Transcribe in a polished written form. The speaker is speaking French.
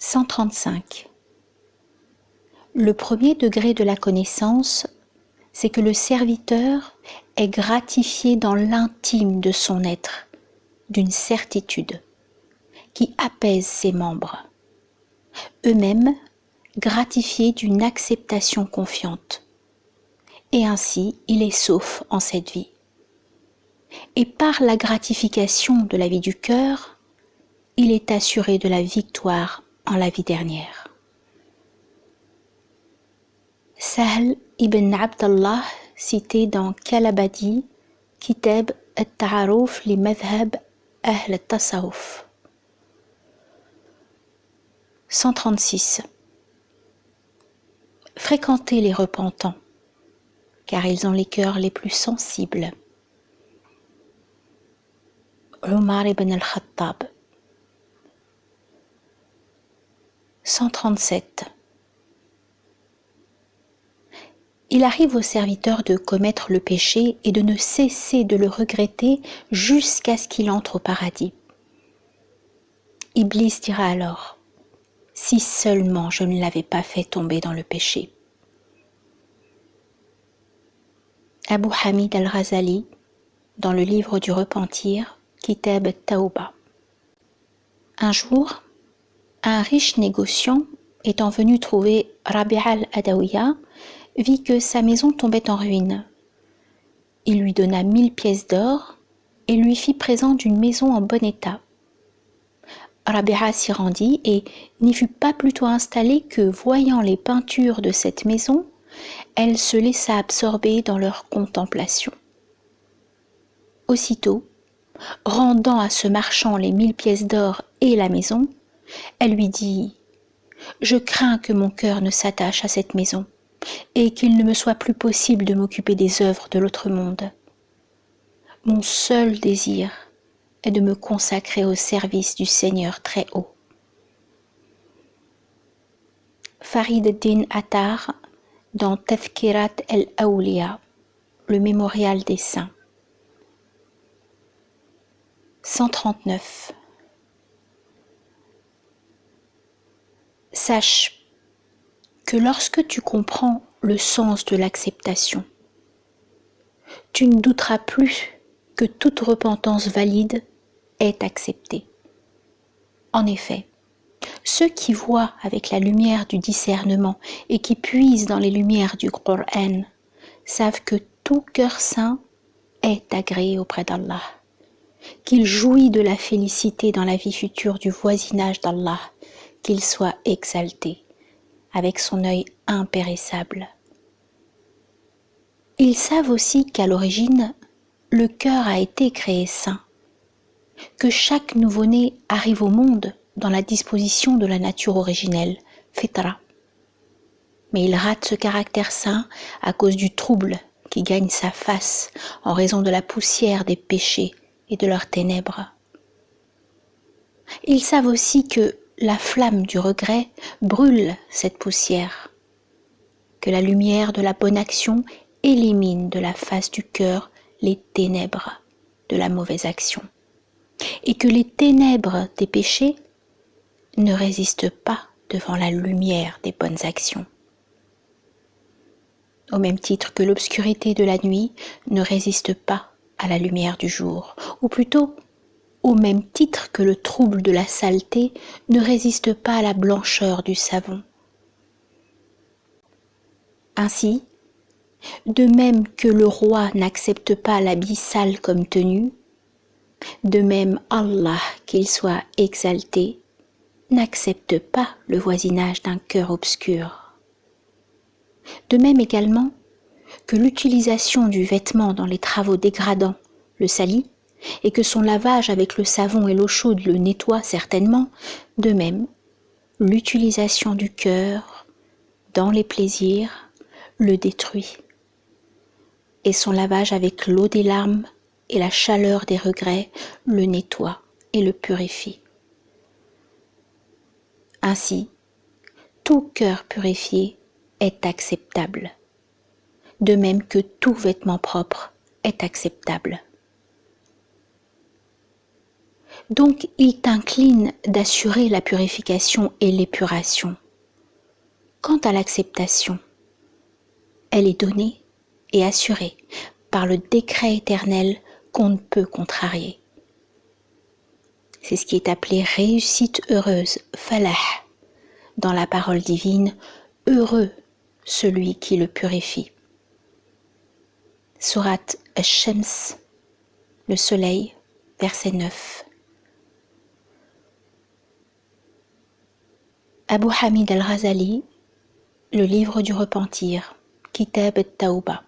135. Le premier degré de la connaissance, c'est que le serviteur est gratifié dans l'intime de son être d'une certitude qui apaise ses membres, eux-mêmes gratifiés d'une acceptation confiante. Et ainsi, il est sauf en cette vie. Et par la gratification de la vie du cœur, il est assuré de la victoire en la vie dernière. Sahl ibn Abdallah, cité dans Kalabadi, Kitab al-Ta'aruf li Madhhab Ahl al-Tasawuf. 136. Fréquentez les repentants, car ils ont les cœurs les plus sensibles. Omar ibn al-Khattab. 137. Il arrive au serviteur de commettre le péché et de ne cesser de le regretter jusqu'à ce qu'il entre au paradis. Iblis dira alors : si seulement je ne l'avais pas fait tomber dans le péché. Abu Hamid al-Ghazali, dans le livre du repentir, Kitab al-Tawba. Un jour, un riche négociant, étant venu trouver Rabi'a al-Adawiya, vit que sa maison tombait en ruine. Il lui donna 1000 pièces d'or et lui fit présent d'une maison en bon état. Rabi'a s'y rendit et n'y fut pas plutôt installée que, voyant les peintures de cette maison, elle se laissa absorber dans leur contemplation. Aussitôt, rendant à ce marchand les 1000 pièces d'or et la maison, elle lui dit : « Je crains que mon cœur ne s'attache à cette maison et qu'il ne me soit plus possible de m'occuper des œuvres de l'autre monde. Mon seul désir est de me consacrer au service du Seigneur très haut. » Farid ad-Din Attar, dans Tazkirat al-Awliya, le mémorial des saints. 139. Sache que lorsque tu comprends le sens de l'acceptation, tu ne douteras plus que toute repentance valide est acceptée. En effet, ceux qui voient avec la lumière du discernement et qui puisent dans les lumières du Coran savent que tout cœur saint est agréé auprès d'Allah, qu'il jouit de la félicité dans la vie future du voisinage d'Allah, qu'il soit exalté avec son œil impérissable. Ils savent aussi qu'à l'origine, le cœur a été créé saint, que chaque nouveau-né arrive au monde dans la disposition de la nature originelle, fitra. Mais il rate ce caractère saint à cause du trouble qui gagne sa face en raison de la poussière des péchés et de leurs ténèbres. Ils savent aussi que la flamme du regret brûle cette poussière, que la lumière de la bonne action élimine de la face du cœur les ténèbres de la mauvaise action, et que les ténèbres des péchés ne résistent pas devant la lumière des bonnes actions. Au même titre que l'obscurité de la nuit ne résiste pas à la lumière du jour, ou plutôt au même titre que le trouble de la saleté ne résiste pas à la blancheur du savon. Ainsi, de même que le roi n'accepte pas l'habit sale comme tenue, de même Allah, qu'il soit exalté, n'accepte pas le voisinage d'un cœur obscur. De même également que l'utilisation du vêtement dans les travaux dégradants le salit, et que son lavage avec le savon et l'eau chaude le nettoie certainement, de même, l'utilisation du cœur dans les plaisirs le détruit, et son lavage avec l'eau des larmes et la chaleur des regrets le nettoie et le purifie. Ainsi, tout cœur purifié est acceptable, de même que tout vêtement propre est acceptable. Donc il t'incline d'assurer la purification et l'épuration. Quant à l'acceptation, elle est donnée et assurée par le décret éternel qu'on ne peut contrarier. C'est ce qui est appelé réussite heureuse, falah, dans la parole divine, heureux celui qui le purifie. Sourate Ash-Shams, le soleil, verset 9. Abu Hamid al-Ghazali, le livre du repentir, Kitab at-Tawbah.